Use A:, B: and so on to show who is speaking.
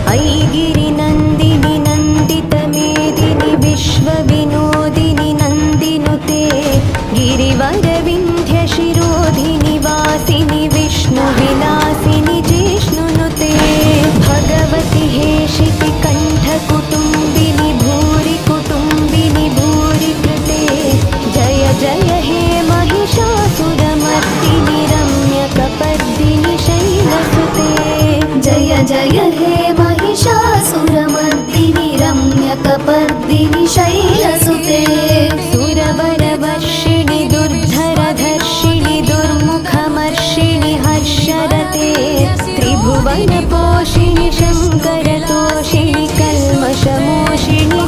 A: ऐगिरिनन्दिनि नन्दितमेदिनि विश्वविनोदिनि नन्दिनुते गिरिवरविन्ध्यशिरोधिनि वासिनि विष्णुविलासिनि जिष्णुनुते भगवति हेशितिकण्ठकुटुम्बिनि भूरि कुटुम्बिनि भूरि कृते जय जय हे महिषासुरमर्दिनि रम्यकपर्दिनि शैलसुते जय जय हे महिषासुरमर्दिनि रम्यकपर्दिनि शैलसुते सुरवरवर्षिणि दुर्धरधर्षिणि दुर्मुखमर्षिणि हर्षरते त्रिभुवनपोषिणि शङ्करतोषिणि कल्मषमोषिणि